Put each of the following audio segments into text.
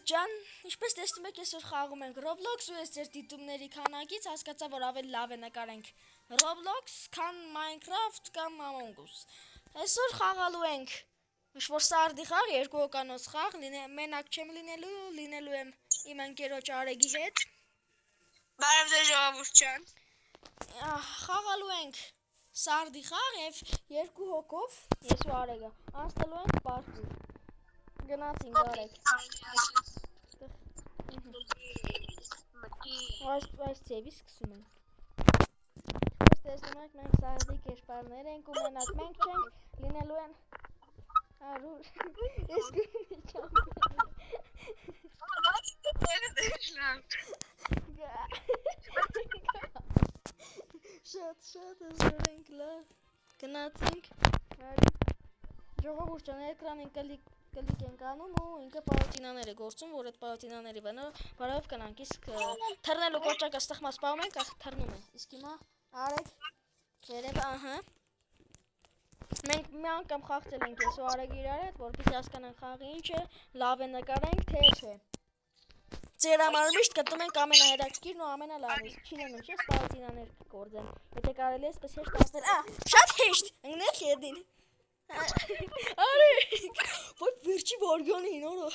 ջան, ինչպես տեսնում եք, այսօր խաղում ենք Roblox ու ես ձեր դիտումների քանակից հասկացա, որ ավելի լավ է նկարենք Roblox, քան Minecraft կամ Among Us։ Այսօր խաղալու ենք ինչ-որ սարդի խաղ, երկու հոկանոց խաղ, մենակ չեմ լինելու եմ իմ ընկերոջ Արեգի հետ։ Բարև ձեզ ժողովուրդ ջան։ Խաղալու ենք սարդի խաղ եւ երկու հոգով, ես ու Արեգը, անցնելու ենք պարկուր։ Գնացինք Արեգ։ Այս ծևի սկսում ենք։ Ես տեսնում եք մենք սարդի կերպարներ ենք ու մենակ մենք չենք, լինելու են արուր։ Ես գունի չամ։ Շատ հզոր ենք լավ։ Գնացինք։ Ժողովուրդ ջան, էկրանին կլիկ ենք անում ու ինքը պարոտինաներ է գործում, որ այդ պարոտինաների վարով կնանք, իսկ թռնելու կոճակը ստխմա սպահում ենք, թռնում է, իսկ հիմա Արեգ, երև, ահա, մենք մի անգամ խաղցել ենք ես ու Արեգ իրար հետ, որպեսզի հասկանանք խաղի ինչ է, լավ է նկարենք, թե չէ։ Ձեր համար միշտ գտնում ենք ամենահետաքրքիրն ու ամենալավը, չի լինում չէ պարոտինաներ կգործեն, եթե կարելի է այսպես հեշտ անցնել, շատ հեշտ, ընկնեք ետին։ Արեգ, որ վերջի վարգանին, օրո։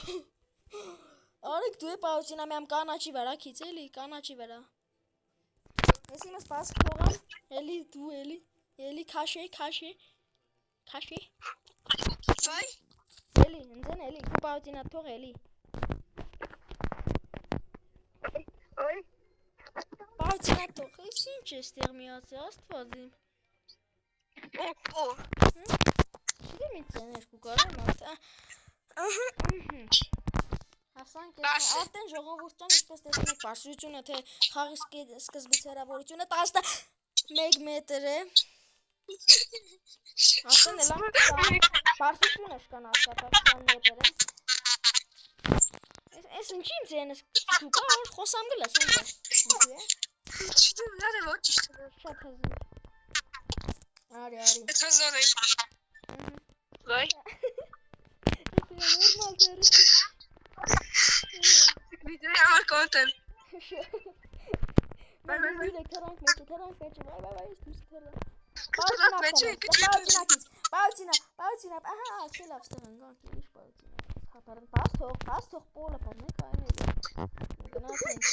Արեգ, դու է պարոտինա միամ կանաչի վրա քից, էլի, կանաչի վրա։ Ես իմս պասկ թողամ, էլի, դու էլի, քաշե։ Վայ։ Էլի, ընձեն էլի, դու պարոտինա թող էլի։ Ոյ։ Պարոտինա թող, ես ինչ է ստեղ միացի, աստված իմ։ Օ։ Չգեմ ինձ են երկու կարան ատա։ Հասանք ես արդեն ժողովուրդ ջան, ինչպես տեսնում եք բարձրությունը, թե խաղի սկզբից հեռավորությունը 11 մետր է։ Արդեն էլ բարձրությունը շկան հասկացա 20 մետր է։ Այս ինչի ինձ են դու կար խոսամ գլաս ինձ։ Ինչի է։ Չդու նարը ոչ ճիշտ է։ Շատ հզոր։ Արի։ Հզոր է։ Վայ։ Նորմալ դեր։ Վիդեոյի համար կոնտենտ։ Մենք թրանք մեջ, վայ, դուս Պաուտինա, ահա, չէ լավ ստեղ ընկանք, իշ պաուտինա, հապարն, պաս թող պոլը պարնեք այն էլի, գնացինք,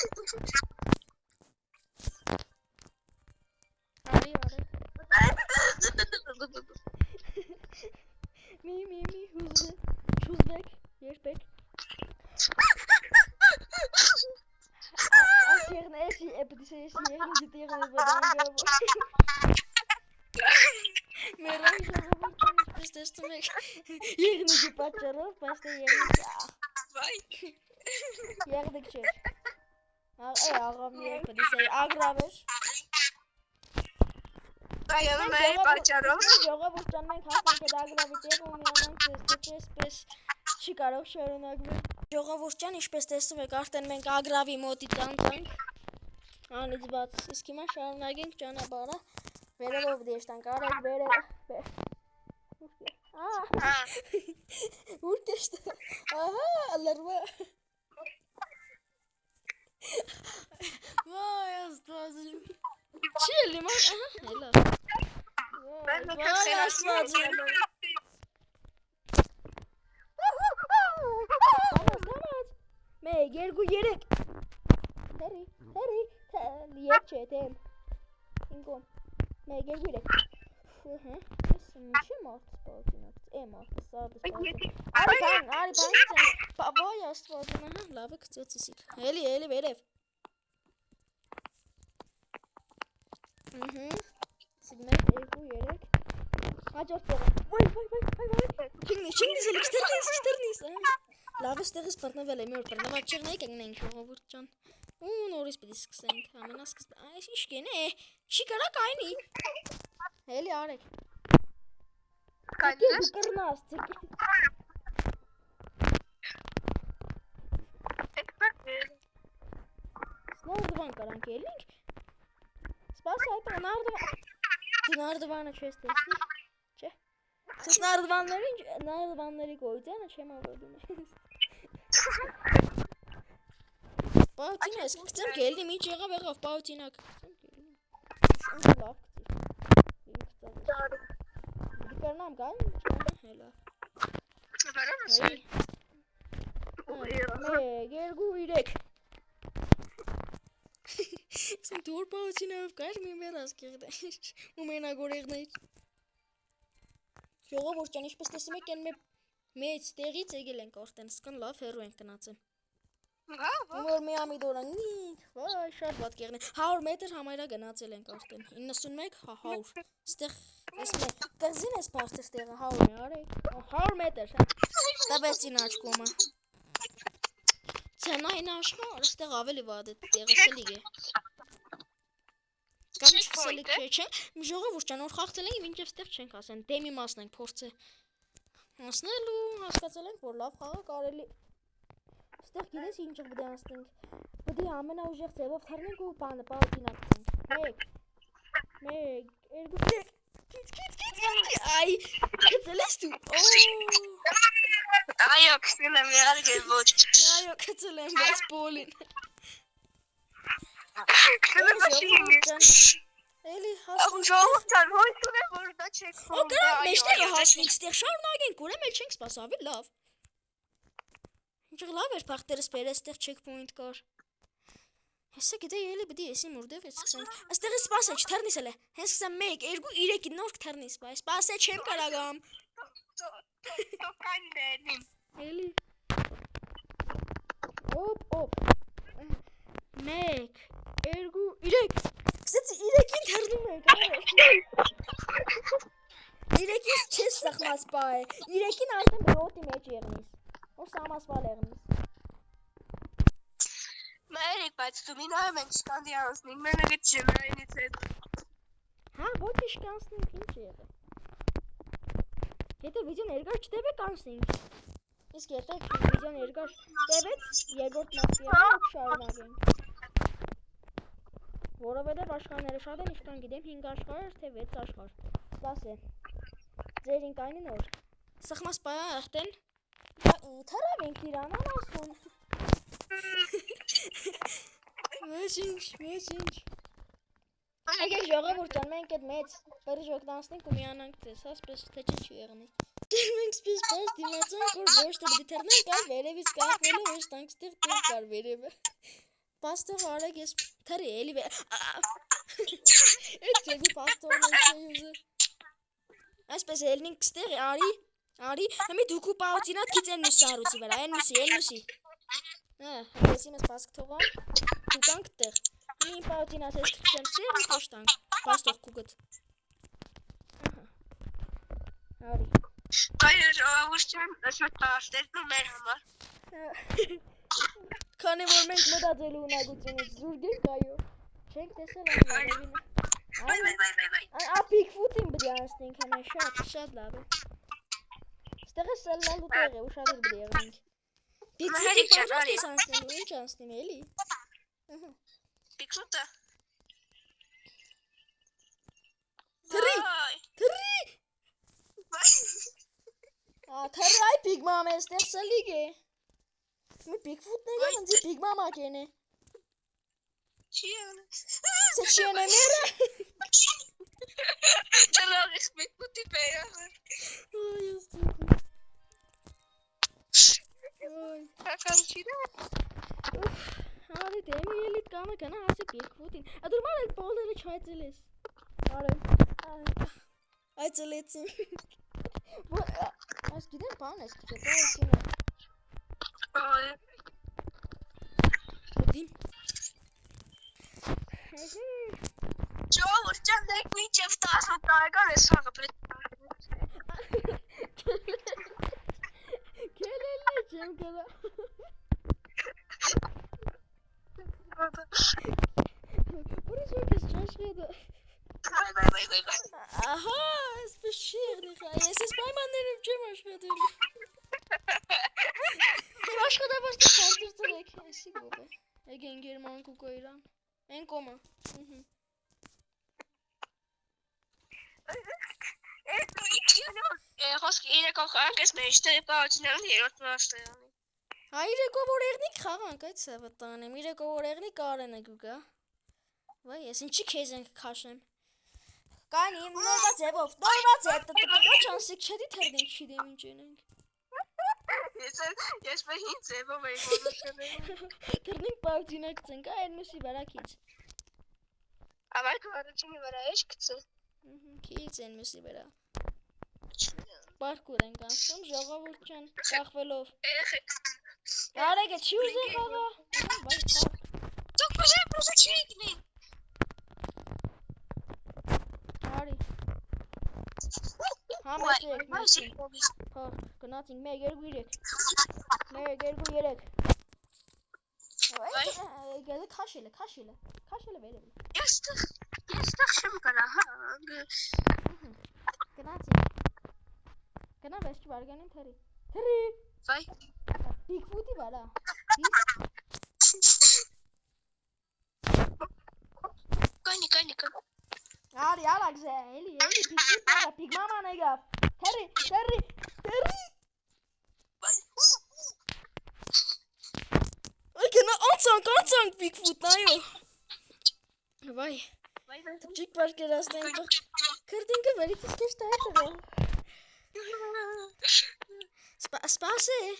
արի, մի, հուզվեք, երբեք, այս եղն էսի, էպդիսը էսի եղն գիտի եղն է բադանգավ, Մերան ժողովուրդ ջան, ինչպես տեսնում եք, եղնիկի պատճառով, բայց թե եղնիկի եղնիկ չէր, աղավնի էպդիս է, ագրավ էր, ժողովուրդ ջան, մենք հասանք էդ ագրավի տեղ ու միանանք պես չի կարող շարունակվել, ժողովուրդ ջան, ինչպես տեսնում եք, արդեն մենք ագրավի մոտից անցանք, անից բաց, իսկ հիմա շարունակենք ճանապարհը, Վերևով դեշտանք, Արեգ, վերև, ուր կեշտ, ահա, լրվա, վայ, աստվածիմ, չի էլի ման, ահա, հելա, վայ, աստվածիմ, մեկ, երկու, երեք, հերի, եկ չէ, թեմ, ինքոն, Մեկ երկու երեք, ես ինչ եմ արդս պարոտինակից, եմ արդս սարդս պարոտինակից, արի պանք ծեն, վայ աստվածն, ահա, լավը կծեց իսիք, էլի վերև, իսիք մեկ երկու երեք, հաջորդ տեղը, չինգնիս էլի, չտերնիս, լավը ստեղից պրտնվել է, մի որ պրտնված չեղնեիք անգնենք ժողովուրդ ճան, ու նորից պիտի սկսենք, ամենասկզբ, այս ինչ կեն է, չի կարակ այնի, էլի Արեգ, ծկի դու կրնաս, ծկի, նարդվան կարանք էլինք, սպաս այդը դու նարդվանը չես տեսնի, չէ, սես նարդվանների գոյցանը չեմ ավորդում ես, Պաուտինա, ես կգցեմ գելնի միջ եղավ պաուտինա կգցեմ գելնի։ Լավ կգցի։ Դիկարնամ գան, հելա։ Երկու իրեք։ Սան դոր պաուտինայով կար մի մերաս կեղդեր, ու մենագորեղներ։ Ժողովուրդ ջան, ինչպես տեսնում եք, այն մեծ տեղից եկել ենք արդեն, սկան լավ հեռու ենք գնացել։ Որ մի ամիդորան, վայ, շատ վատ կեղն է, 100 մետր համայրա գնացել ենք արդեն, 91, 100, ստեղ, կղզին ես պաղթր ստեղը, 100 է, արեք, 100 մետր, տավեցին աչկոմը, ծենային աշխար, ստեղ ավելի վատ է, տեղը սլիգ է, կամ սլիգ չէ, ժողովուրդ ջան, որ խաղթել ենք, մինչև ստեղ չենք ասեն, դեմի մասն ենք փորձը, հասնել ու հասկացել ենք, որ լավ խաղը կարելի Ստեղ գիտես ինչով պետք է անցնենք։ Պետք է ամենաուժեղ ձևով թռնենք ու բանը պաուտինա գցենք։ 1 2 Այ, գցել ես դու։ Այո, քսել եմ եղել ոչ։ Այո, գցել եմ բայց բոլին։ Քսել եմ մաշին։ Էլի հասնենք։ Ժողովուրդ, ո՞նց ունե որ դա չեք խոմ։ Օ, գնանք մեջտեղը հասնենք, ստեղ շարունակենք, ուրեմն չենք սպասի, ավելի լավ։ Ինչ լավ էր բախտերս բերես, ստեղ չեքպոինտ կար։ Հեսա գիտե ելի բդի եսի մուրդեղ ես սկսենք։ Աստեղը սպասը չթեռնիս էլ է։ Հենց սկսեմ 1, 2, 3 նոր կթեռնիս բայ։ Սպասե չեմ կարագամ։ Տոկան դենում։ Էլի։ Օպ։ 1, 2, 3։ Կսեցի 3-ին թեռնում ենք, արե։ 3-ից չես սխմաս բայ։ 3-ին արդեն բրոտի մեջ եղնիս։ Որ սամասվալ եղնիս։ Մայրիկ, բայց դու մինայում ենք շկանդի անցնենք, մենը գտ չնայինից հետ։ Հա, ոչ է շկանցնենք, ինչ եղը։ Հետո վիդեոն երկար չտևեք անցնենք։ Իսկ հետո վիդեոն երկար տևեց, երկրորդ մասի եղը շարունակենք։ Որովհետև աշխարհները շատ են, ինչքան գիտեմ 5 աշխարհ, թե 6 աշխարհ։ Սպասե։ Ձեր ինքանի նոր։ Սխմաս բայ արդեն Թարավ ենք իրան, անասուն։ Մեջինչ։ Եկեք ժողովուրդ ջան, մենք այդ մեծ բրժոկն անցնենք ու միանանք ձեզ, ասպես թե չի եղնի։ Մենք սպես բաց դիմացանք, որ ոչ թե պիտի թռնենք, այլ վերևից կախվելու, ոչ տանք ստեղ տեղ կար վերևը։ Պաստող արեք ես թռի, էլի Այդ ձեզի պաստողն ենք չէ ուզը։ Այսպես ելնինք ստեղ, Արի, հմի դուքու պաուտինատ կից են նուսի հարուցի վրա, են նուսի։ Հպեսի մեզ պասկ թողան, դուկանք տեղ։ Հմի իմ պաուտինատ ես կծեմ ստեղ ու կոշտանք, պաստող կուգըտ։ Արի։ Այո, ժողովուրդ ջան, շատ տաշտեցնում մեր համար։ Քանի որ մենք մտածելու ունակությունից զուրկ ենք, այո։ Չենք տեսել այն Բիգֆուտին բդի անցնենք հենա, շատ լավ է։ Ստեղը սելնալու տեղ է, ուշադիր բդի եղնենք։ Բիգֆուտի պատրաստ ես անցնելու, ինչ անցնեմ, էլի։ Բիգֆուտը։ Թռի։ Թռի այ Բիգ մամ է, ստեղ սլիգ է։ Մի Բիգֆուտն է գանձի Բիգ մամակ են է։ Չի անը։ Սե չի անը մերը։ Չլավ ես Բիգֆուտի պեյանը։ Այ աստուգ։ Հական չիրա։ Արի դեմի ելիտ կամը կնա ասի Բիգֆուտին։ Ադուր ման այդ բոլերը չայցել ես։ Արի։ Այցելեցին։ Այս գիտեմ բան ես կչե, պայեցին է։ Այ։ Ոդին։ Ժողովուրդ ջան, մենք մինչև 10 տարեկան ես հաղը պետք Կելել է չեմ կելա։ Որի շոք ես չաշխեդը։ Ահա, այսպես չի եղնի խա, ես ես պայմաններում չեմ աշխատել։ Եվ աշխատավաստը խարտիր ծրեք, այսի գոբ է։ Եկ են գերման կուկո իրան, են կոմը։ Խոսք իրական խանք ես մեջ թե պաուտինան երոտ մաստայանի։ Այրեկո որ եղնիկ խաղանք այդ սևը տանեմ, իրեկո որ եղնիկ արենը գուգա։ Վայ, ես ինչի քեզ ենք քաշեմ։ Կանի նորվա ձևով, տղա չանսիկ չդի թերդենք չիդեմ ինչ ենք։ Ես բհին ձևով էի որոշել։ Թերդենք պարտինակ ցնկ, այն մսի վարակից։ Ավայ քարոչինի վրա էշ գցը։ Քիչ են մսի վրա։ Պարկուր ենք անցնում ժողովուրդ ջան, կախվելով։ Արեգը չի ուզեն խաղա։ Վայ, խաղ։ Դուք պրոստը չի գնի։ Արի։ Համեցեք, մեսի։ Փող, գնացինք 1 2 3։ 1 2 3։ Գալի քաշելը վերևի։ Ես տխշեմ կարա, հա։ Գնացինք։ Գնա վերջի վարգանին թերի։ Վայ։ Բիգֆուտի վրա։ Կանի։ Արի արագ էլի բիգֆուտ վրա բիգ մաման եկավ։ Թերի։ Ay gene ansank Bigfoot ayol. Vay. Küçük park arasındayım bak. Kırdın ki böyle fiskes tayo. Spase.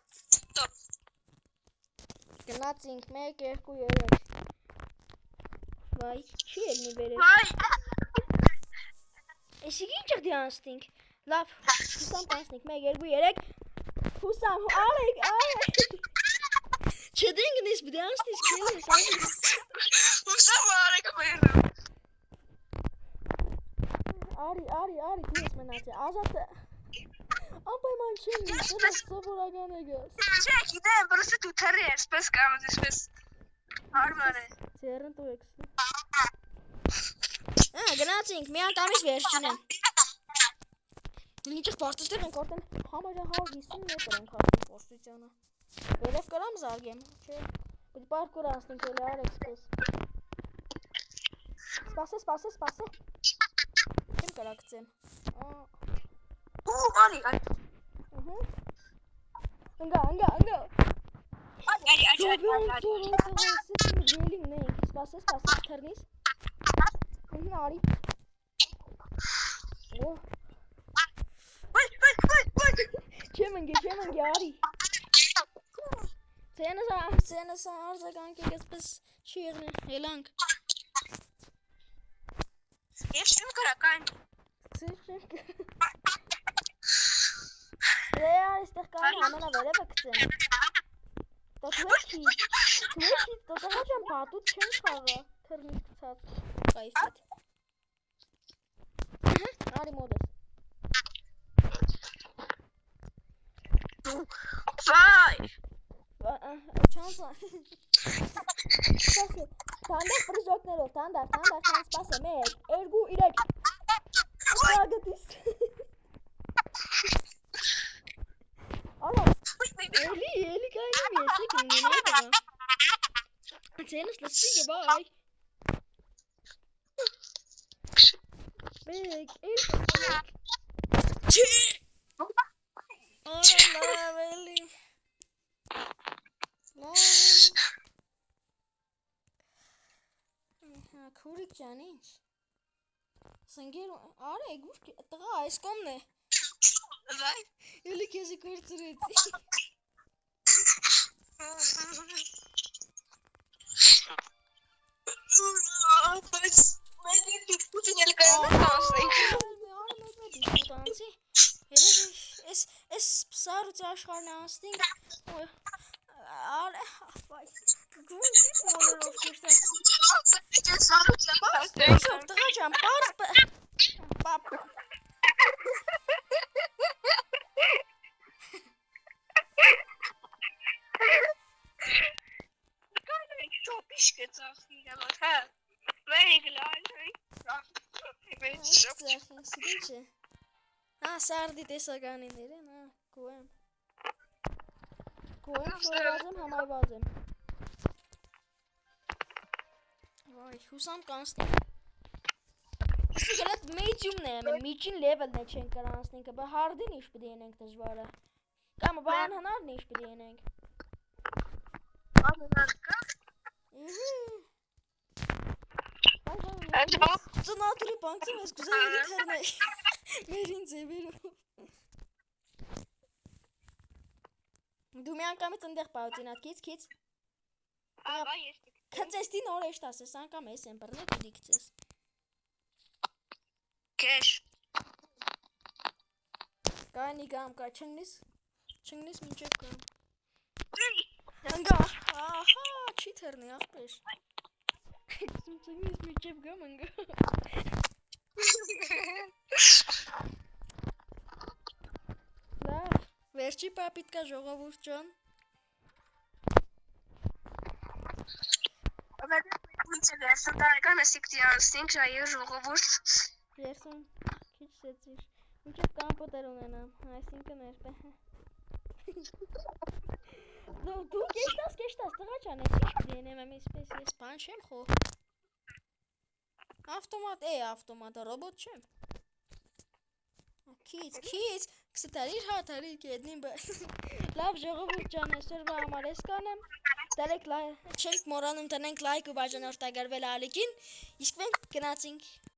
Stop. Gnatzink meke kuyerek. Vay. Şu elini vererek. Vay. Eşiğin çıktı yansıtink. Laf. Hüsam kansıntink meke kuyerek. Hüsam alek. Çedin gnis bir yansıtink. Hüsam alek bayıldım. Ari kuyes menatı. Azat. Ampay mançın. Biraz sabır agane göz. Çek gidelim. Burası tutarı ya. Spes kalmadı spes. Harmare. Çerin tu eksi. Gnatzink. Miyan kamis versine. Linçik pastıştır ben korten. Hamaca hal giysin ne karen kartın postisyonu. Böyle karam zargem. Bir parkur astın köyle ar ekspres. Spase. Kim karaktem? Ali. Anga. Ali. Spase ternis. Ari. Oh. Vay. Çemen Ari. Sene sa arza kanka gespes şiirne helang. Geçtim karakan. Real istekani amena vere baktım. Tatlıki. Tatlıcan patut çen kava. Ternis tat. Kayfet. Ari modas. Vay. Chansa. Spase. Tandar prizoknero. Tandar. Spase me. Ergu irek. Agatis. Ala. Eli kaynım yesek mi? Ne yapalım? Senin slasıga bay. Bek. Allah belli. Kurik janinç. Sanki ara egur ki taga iskom ne? Vay. Öyle kezi kurturet. Es sarı taşlarına asting. Vay. Gülüp mü olur of kuşlar? Çok tıkacağım. Bap. Çok pişkin zaten ama ha. Sıkıntı. Ha sardı desagani nere na koyam. Şöyle bazım hamay bazım. Vay Hüsam kansın. Իսկ գլած medium-ն է, մենք միջին level-ն է չենք կարող անցնենք, բա hard-ին ինչ պետք է անենք դժվարը։ Կամ բան հնարն ինչ պետք է անենք։ Անհնար կա։ Ծնատուրի բանկի մեզ գուզարելի թերնեի։ Մերին ձևերով։ Դու մի անգամից ընդեղ պահոցին ատքից, քից։ Աղա ես։ Քծեստի նոր էշտ ասես, անգամ ես եմ բրնեք ու դիքցես։ Քեշ։ Կայնի գամ կա, չննիս մինչև գամ։ Ընգա, ահա, չի թերնի աղպեր։ Չննիս մինչև գամ ընգա։ Լավ, վերջի պապիտ կա ժողովուրդ ջան։ Մինչև վերջին տարեկանը սիկտի անցնենք ժայը ժողովուրդ։ Վերցում քիչ սեցիր։ Մինչև կամպյուտեր ունենամ, այսինքն երբ է։ Դու կեշտաս, տղա ջան, ես ինչ դինեմ եմ իսպես, ես բան չեմ խո։ Ավտոմատը, ռոբոտ չեմ։ Քիչ, կստարիր հաթարի կեդնին բա։ Լավ ժողովուրդ ջան, այսօրվա համար ես կանեմ։ Դարեք չենք մոռանում տնենք լայք ու բաժանորդագրվել ալիքին, իսկ մենք գնացինք